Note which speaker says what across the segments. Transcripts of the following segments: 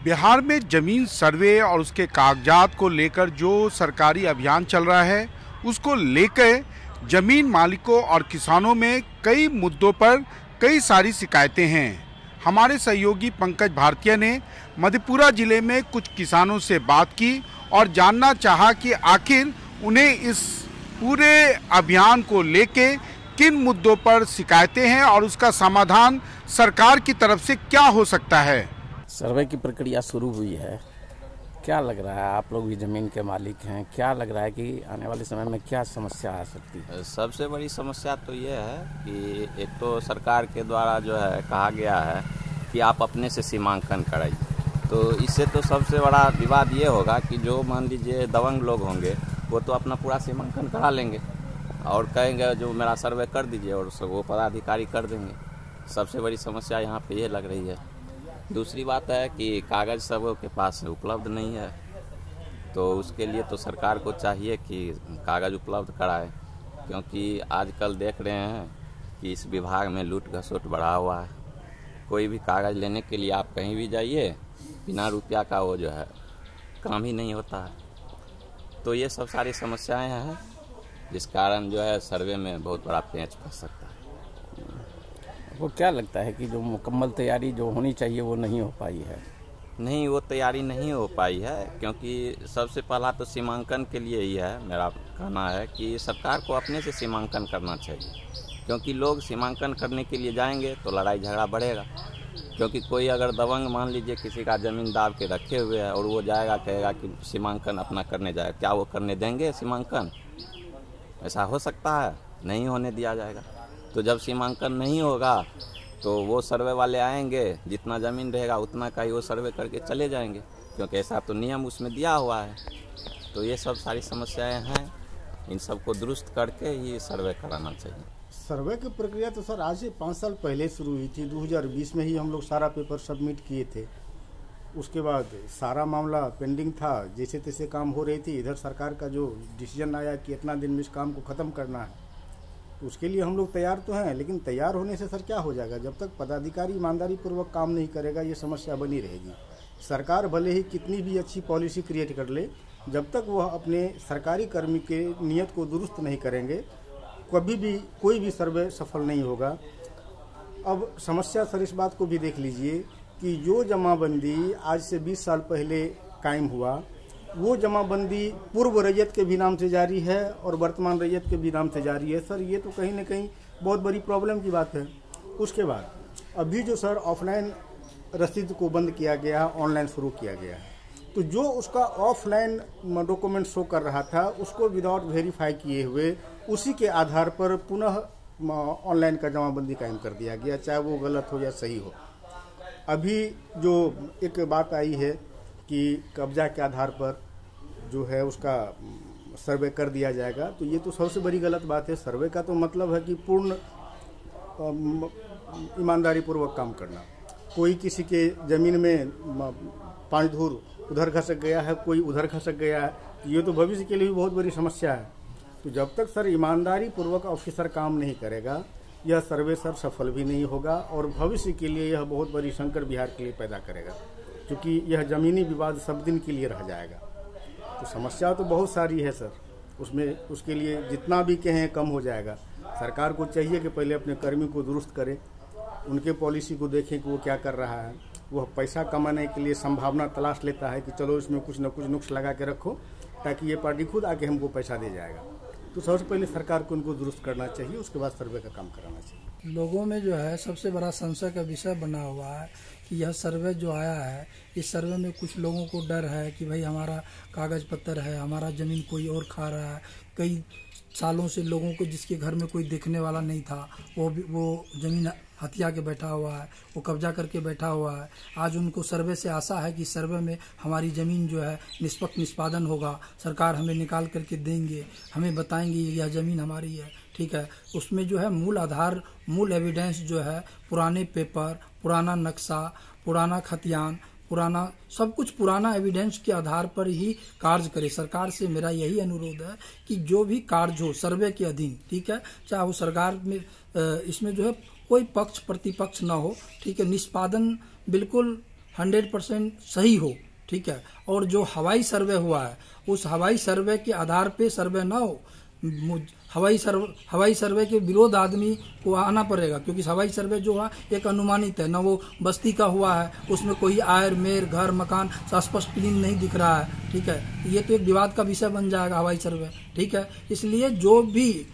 Speaker 1: बिहार में जमीन सर्वे और उसके कागजात को लेकर जो सरकारी अभियान चल रहा है, उसको लेकर जमीन मालिकों और किसानों में कई मुद्दों पर कई सारी शिकायतें हैं। हमारे सहयोगी पंकज भारतीय ने मधेपुरा जिले में कुछ किसानों से बात की और जानना चाहा कि आखिर उन्हें इस पूरे अभियान को लेके किन मुद्दों पर शिकायतें हैं और उसका समाधान सरकार की तरफ से क्या हो सकता है।
Speaker 2: सर्वे की प्रक्रिया शुरू हुई है। क्या लग रहा है, आप लोग भी ज़मीन के मालिक हैं, क्या लग रहा है कि आने वाले समय में क्या समस्या आ सकती है?
Speaker 3: सबसे बड़ी समस्या तो ये है कि एक तो सरकार के द्वारा जो है कहा गया है कि आप अपने से सीमांकन कराइए, तो इससे तो सबसे बड़ा विवाद ये होगा कि जो मान लीजिए दबंग लोग होंगे वो तो अपना पूरा सीमांकन करा लेंगे और कहेंगे जो मेरा सर्वे कर दीजिए और वो पदाधिकारी कर देंगे। सबसे बड़ी समस्या यहाँ पे ये लग रही है। दूसरी बात है कि कागज़ सबों के पास उपलब्ध नहीं है, तो उसके लिए तो सरकार को चाहिए कि कागज़ उपलब्ध कराए, क्योंकि आजकल देख रहे हैं कि इस विभाग में लूट घसोट बढ़ा हुआ है। कोई भी कागज़ लेने के लिए आप कहीं भी जाइए, बिना रुपया का वो जो है काम ही नहीं होता है। तो ये सब सारी समस्याएं हैं जिस कारण जो है सर्वे में बहुत बड़ा पेंच फंस सकता है।
Speaker 2: वो क्या लगता है कि जो मुकम्मल तैयारी जो होनी चाहिए वो नहीं हो पाई है?
Speaker 3: नहीं, वो तैयारी नहीं हो पाई है, क्योंकि सबसे पहला तो सीमांकन के लिए ही है। मेरा कहना है कि सरकार को अपने से सीमांकन करना चाहिए, क्योंकि लोग सीमांकन करने के लिए जाएंगे तो लड़ाई झगड़ा बढ़ेगा। क्योंकि कोई अगर दबंग मान लीजिए किसी का ज़मीन दाब के रखे हुए है और वो जाएगा कहेगा कि सीमांकन अपना करने जाएगा, क्या वो करने देंगे सीमांकन? ऐसा हो सकता है? नहीं होने दिया जाएगा। तो जब सीमांकन नहीं होगा तो वो सर्वे वाले आएंगे, जितना ज़मीन रहेगा उतना का ही वो सर्वे करके चले जाएंगे, क्योंकि ऐसा तो नियम उसमें दिया हुआ है। तो ये सब सारी समस्याएं हैं, इन सब को दुरुस्त करके ही सर्वे कराना चाहिए।
Speaker 4: सर्वे की प्रक्रिया तो सर आज से 5 साल पहले शुरू हुई थी। 2020 में ही हम लोग सारा पेपर सबमिट किए थे। उसके बाद सारा मामला पेंडिंग था, जैसे तैसे काम हो रही थी। इधर सरकार का जो डिसीजन आया कि इतना दिन में इस काम को ख़त्म करना है, तो उसके लिए हम लोग तैयार तो हैं, लेकिन तैयार होने से सर क्या हो जाएगा? जब तक पदाधिकारी ईमानदारी पूर्वक काम नहीं करेगा ये समस्या बनी रहेगी। सरकार भले ही कितनी भी अच्छी पॉलिसी क्रिएट कर ले, जब तक वह अपने सरकारी कर्मी के नियत को दुरुस्त नहीं करेंगे कभी भी कोई भी सर्वे सफल नहीं होगा। अब समस्या सर इस बात को भी देख लीजिए कि जो जमाबंदी आज से 20 साल पहले कायम हुआ, वो जमाबंदी पूर्व रैयत के भी नाम से जारी है और वर्तमान रैयत के भी नाम से जारी है। सर ये तो कहीं ना कहीं बहुत बड़ी प्रॉब्लम की बात है। उसके बाद अभी जो सर ऑफलाइन रसीद को बंद किया गया, ऑनलाइन शुरू किया गया है, तो जो उसका ऑफलाइन डॉक्यूमेंट शो कर रहा था उसको विदाउट वेरीफाई किए हुए उसी के आधार पर पुनः ऑनलाइन का जमाबंदी कायम कर दिया गया, चाहे वो गलत हो या सही हो। अभी जो एक बात आई है कि कब्जा के आधार पर जो है उसका सर्वे कर दिया जाएगा, तो ये तो सबसे बड़ी गलत बात है। सर्वे का तो मतलब है कि पूर्ण ईमानदारी पूर्वक काम करना। कोई किसी के ज़मीन में 5 धूर उधर खसक गया है, कोई उधर खसक गया है, तो ये तो भविष्य के लिए भी बहुत बड़ी समस्या है। तो जब तक सर ईमानदारी पूर्वक ऑफिसर काम नहीं करेगा, यह सर्वे सर सफल भी नहीं होगा और भविष्य के लिए यह बहुत बड़ी संकट बिहार के लिए पैदा करेगा, क्योंकि यह ज़मीनी विवाद सब दिन के लिए रह जाएगा। तो समस्या तो बहुत सारी है सर, उसके लिए जितना भी कहें कम हो जाएगा। सरकार को चाहिए कि पहले अपने कर्मी को दुरुस्त करे, उनके पॉलिसी को देखें कि वो क्या कर रहा है। वह पैसा कमाने के लिए संभावना तलाश लेता है कि चलो इसमें कुछ न कुछ नुक्स लगा के रखो ताकि ये पार्टी खुद आके हमको पैसा दे जाएगा। तो सबसे पहले सरकार को उनको दुरुस्त करना चाहिए, उसके बाद सर्वे का काम कराना चाहिए।
Speaker 5: लोगों में जो है सबसे बड़ा संशय का विषय बना हुआ है कि यह सर्वे जो आया है, इस सर्वे में कुछ लोगों को डर है कि भाई हमारा कागज पत्तर है, हमारा ज़मीन कोई और खा रहा है। कई सालों से लोगों को जिसके घर में कोई देखने वाला नहीं था वो ज़मीन हथिया के बैठा हुआ है, वो कब्जा करके बैठा हुआ है। आज उनको सर्वे से आशा है कि सर्वे में हमारी ज़मीन जो है निष्पक्ष निष्पादन होगा, सरकार हमें निकाल करके देंगे, हमें बताएंगे यह ज़मीन हमारी है, ठीक है। उसमें जो है मूल आधार, मूल एविडेंस जो है पुराने पेपर, पुराना नक्शा, पुराना खतियान, पुराना सब कुछ पुराना एविडेंस के आधार पर ही कार्य करे। सरकार से मेरा यही अनुरोध है कि जो भी कार्य हो सर्वे के अधीन, ठीक है, चाहे वो सरकार में इसमें जो है कोई पक्ष प्रतिपक्ष ना हो, ठीक है, निष्पादन बिल्कुल 100% सही हो, ठीक है। और जो हवाई सर्वे हुआ है उस हवाई सर्वे के आधार पे सर्वे ना हो, हवाई सर्वे के विरोध आदमी को आना पड़ेगा, क्योंकि हवाई सर्वे जो है एक अनुमानित है ना, वो बस्ती का हुआ है, उसमें कोई आयर मेर घर मकान स्पष्ट क्लीन नहीं दिख रहा है, ठीक है। ये तो एक विवाद का विषय बन जाएगा हवाई सर्वे, ठीक है। इसलिए जो भी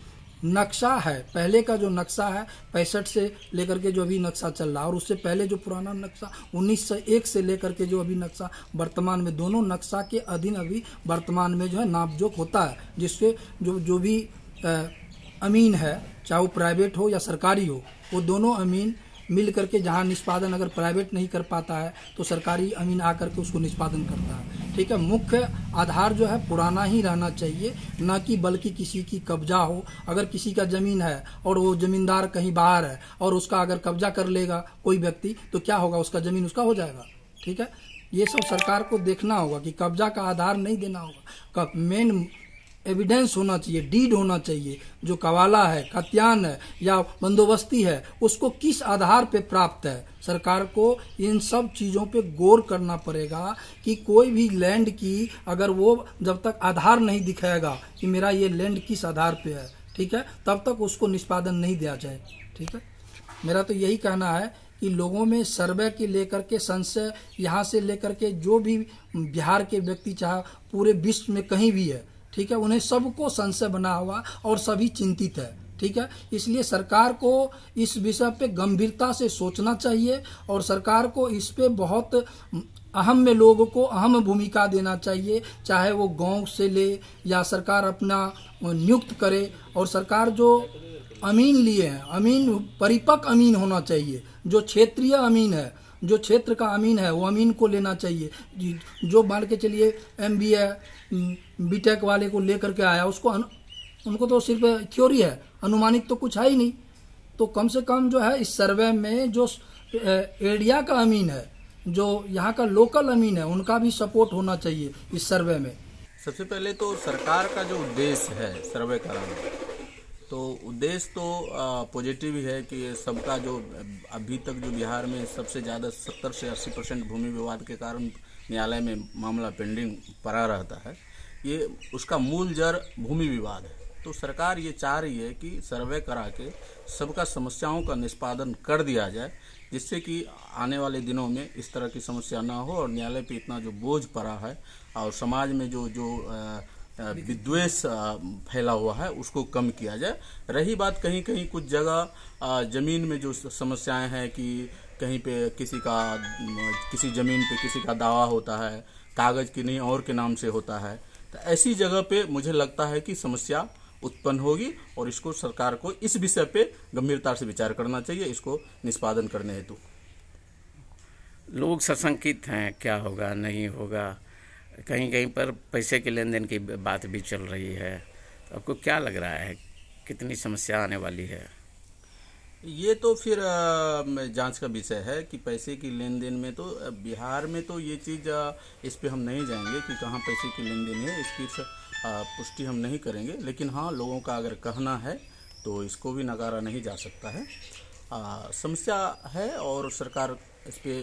Speaker 5: नक्शा है, पहले का जो नक्शा है 65 से लेकर के जो अभी नक्शा चल रहा है, और उससे पहले जो पुराना नक्शा 1901 से लेकर के जो अभी नक्शा वर्तमान में, दोनों नक्शा के अधीन अभी वर्तमान में जो है नापजोक होता है, जिससे जो भी अमीन है, चाहे वो प्राइवेट हो या सरकारी हो, वो दोनों अमीन मिल करके, जहां निष्पादन अगर प्राइवेट नहीं कर पाता है तो सरकारी अमीन आकर के उसको निष्पादन करता है, ठीक है। मुख्य आधार जो है पुराना ही रहना चाहिए, न कि बल्कि किसी की कब्जा हो। अगर किसी का जमीन है और वो जमींदार कहीं बाहर है और उसका अगर कब्जा कर लेगा कोई व्यक्ति, तो क्या होगा, उसका जमीन उसका हो जाएगा, ठीक है। ये सब सरकार को देखना होगा कि कब्जा का आधार नहीं देना होगा, मेन एविडेंस होना चाहिए, डीड होना चाहिए, जो कवाला है, खतियान है या बंदोबस्ती है, उसको किस आधार पे प्राप्त है। सरकार को इन सब चीज़ों पे गौर करना पड़ेगा कि कोई भी लैंड की अगर वो जब तक आधार नहीं दिखाएगा कि मेरा ये लैंड किस आधार पे है, ठीक है, तब तक उसको निष्पादन नहीं दिया जाए, ठीक है। मेरा तो यही कहना है कि लोगों में सर्वे के लेकर के संशय, यहाँ से लेकर के जो भी बिहार के व्यक्ति चाहे पूरे विश्व में कहीं भी है, ठीक है, उन्हें सबको संशय बना हुआ और सभी चिंतित है, ठीक है। इसलिए सरकार को इस विषय पे गंभीरता से सोचना चाहिए और सरकार को इस पे बहुत अहम में लोगों को अहम भूमिका देना चाहिए, चाहे वो गांव से ले या सरकार अपना नियुक्त करे। और सरकार जो अमीन लिए हैं, अमीन परिपक्व अमीन होना चाहिए, जो क्षेत्रीय अमीन है, जो क्षेत्र का अमीन है, वो अमीन को लेना चाहिए। जो मान के चलिए MBA बीटेक वाले को लेकर के आया, उसको उनको तो सिर्फ थ्योरी है, अनुमानित तो कुछ है ही नहीं। तो कम से कम जो है इस सर्वे में जो एरिया का अमीन है, जो यहाँ का लोकल अमीन है, उनका भी सपोर्ट होना चाहिए इस सर्वे में।
Speaker 6: सबसे पहले तो सरकार का जो उद्देश्य है सर्वे कराना, तो उद्देश्य तो पॉजिटिव ही है कि सबका जो अभी तक जो बिहार में सबसे ज़्यादा 70 से 80% भूमि विवाद के कारण न्यायालय में मामला पेंडिंग पड़ा रहता है, ये उसका मूल जड़ भूमि विवाद है। तो सरकार ये चाह रही है कि सर्वे करा के सबका समस्याओं का निष्पादन कर दिया जाए, जिससे कि आने वाले दिनों में इस तरह की समस्या ना हो और न्यायालय पे इतना जो बोझ पड़ा है और समाज में जो विद्वेष फैला हुआ है उसको कम किया जाए। रही बात कहीं कहीं कुछ जगह ज़मीन में जो समस्याएं हैं कि कहीं पे किसी ज़मीन पे किसी का दावा होता है, कागज़ की नहीं और के नाम से होता है, तो ऐसी जगह पे मुझे लगता है कि समस्या उत्पन्न होगी और इसको सरकार को इस विषय पे गंभीरता से विचार करना चाहिए, इसको निष्पादन करने हेतु।
Speaker 2: लोग सशंकित हैं, क्या होगा नहीं होगा, कहीं कहीं पर पैसे के लेन देन की बात भी चल रही है। आपको क्या लग रहा है, कितनी समस्या आने वाली है?
Speaker 6: ये तो फिर जांच का विषय है कि पैसे की लेन देन में तो बिहार में तो ये चीज़ इस पे हम नहीं जाएंगे कि कहाँ पैसे की लेन देन है, इसकी पुष्टि हम नहीं करेंगे। लेकिन हाँ, लोगों का अगर कहना है तो इसको भी नकारा नहीं जा सकता है। समस्या है और सरकार इस पे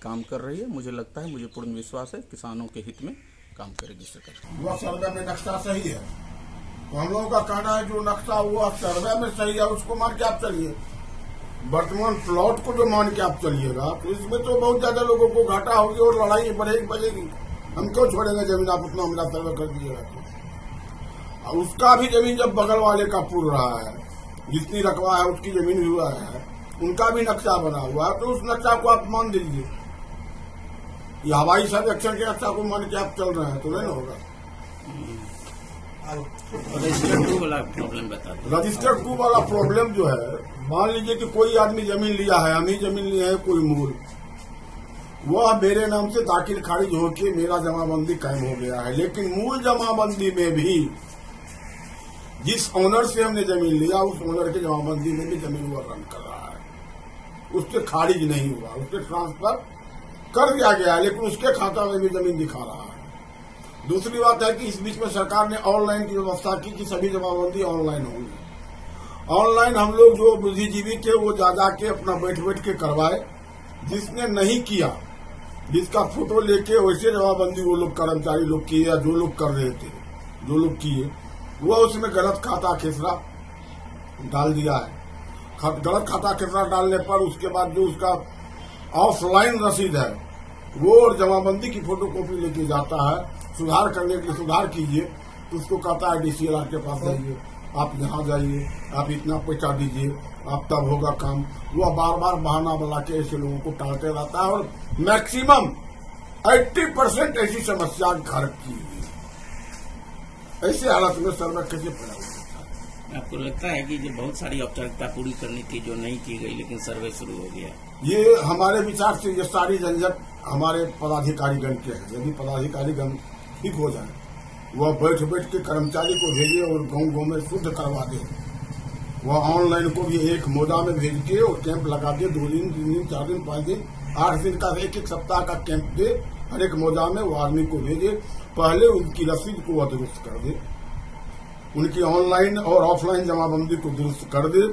Speaker 6: काम कर रही है। मुझे लगता है, मुझे पूर्ण विश्वास है किसानों के हित में काम करेगी सरकार।
Speaker 7: वह सर्वे में नक्शा सही है तो हम लोगों का कहना है जो नक्शा हुआ सर्वे में सही है उसको मान के आप चलिए। वर्तमान प्लॉट को जो मान के आप चलिएगा तो इसमें तो बहुत ज्यादा लोगों को घाटा होगी और लड़ाई बढ़ेगी। हम क्यों छोड़ेंगे जमीन, आप उतना मेरा सर्वे कर दीजिएगा तो। उसका भी जमीन जब बगल वाले का पूर रहा है, जितनी रकबा है उसकी जमीन भी हुआ है, उनका भी नक्शा बना हुआ है, तो उस नक्शा को आप मान दीजिए। ये हवाई सर्वेक्षण के नक्शा को मान के आप चल रहे हैं तो नहीं होगा।
Speaker 2: रजिस्टर 2 वाला प्रॉब्लम बता दो।
Speaker 7: रजिस्टर 2 वाला प्रॉब्लम जो है, मान लीजिए कि कोई आदमी जमीन लिया है, हम ही जमीन लिया है कोई मूल, वह मेरे नाम से दाखिल खारिज होके मेरा जमाबंदी कायम हो गया है, लेकिन मूल जमाबंदी में भी जिस ओनर से हमने जमीन लिया उस ओनर के जमाबंदी में भी जमीन वो रन कर रहा है, उससे खारिज नहीं हुआ, उससे ट्रांसफर कर दिया गया, लेकिन उसके खाता में भी जमीन दिखा रहा है। दूसरी बात है कि इस बीच में सरकार ने ऑनलाइन की व्यवस्था की कि सभी जमाबंदी ऑनलाइन होंगी। ऑनलाइन हम लोग जो बुद्धिजीवी थे वो जा के अपना बैठ के करवाए। जिसने नहीं किया जिसका फोटो लेके वैसे जमाबंदी वो लोग कर्मचारी लोग किए या जो लोग कर रहे थे, जो लोग किए, वो उसमें गलत खाता खेसरा डाल दिया है। गलत खाता खेसरा डालने पर उसके बाद जो उसका ऑफलाइन रसीद है वो और जमाबंदी की फोटोकॉपी लेके जाता है, सुधार करने के लिए सुधार कीजिए, तो उसको कहता है DCLR के पास जाइए, आप यहाँ जाइए, आप इतना पैसा दीजिए, आप तब होगा काम। वो बार बार बहाना बना के ऐसे लोगों को टालते रहता है और मैक्सिमम 80% ऐसी समस्या घर की है। ऐसे हालत में सर्वे कैसे पैदा हो सकता है?
Speaker 2: आपको लगता है कि जो बहुत सारी औपचारिकता पूरी करनी थी जो नहीं की गई, लेकिन सर्वे शुरू हो गया?
Speaker 7: ये हमारे विचार से ये सारी झंझट हमारे पदाधिकारीगण के है। यदि पदाधिकारीगण ठीक हो जाए, वह बैठ बैठ के कर्मचारी को भेजे और गाँव गाँव में शुद्ध करवा दे, वह ऑनलाइन को भी एक मोदा में भेज के और कैंप लगा दे, 2 दिन 3 दिन 4 दिन 5 दिन 8 दिन का एक सप्ताह का कैंप दे, हर एक मोदा में वो आदमी को भेजे, पहले उनकी रसीद को वह दुरुस्त कर दे, उनकी ऑनलाइन और ऑफलाइन जमाबंदी को दुरुस्त कर दे।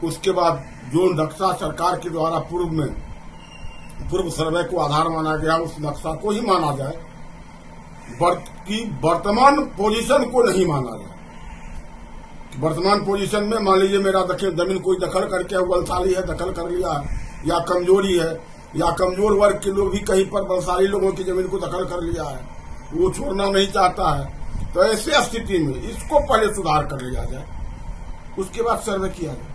Speaker 7: उसके बाद जो नक्शा सरकार के द्वारा पूर्व सर्वे को आधार माना गया, उस नक्शा को ही माना जाए, वर्तमान पोजीशन को नहीं माना जाए। वर्तमान पोजीशन में मान लीजिए मेरा जमीन कोई दखल करके बलशाली है, दखल कर लिया, या कमजोरी है, या कमजोर वर्ग के लोग भी कहीं पर बलशाली लोगों की जमीन को दखल कर लिया है, वो छोड़ना नहीं चाहता है, तो ऐसी स्थिति में इसको पहले सुधार कर लिया जाए, उसके बाद सर्वे किया जाए।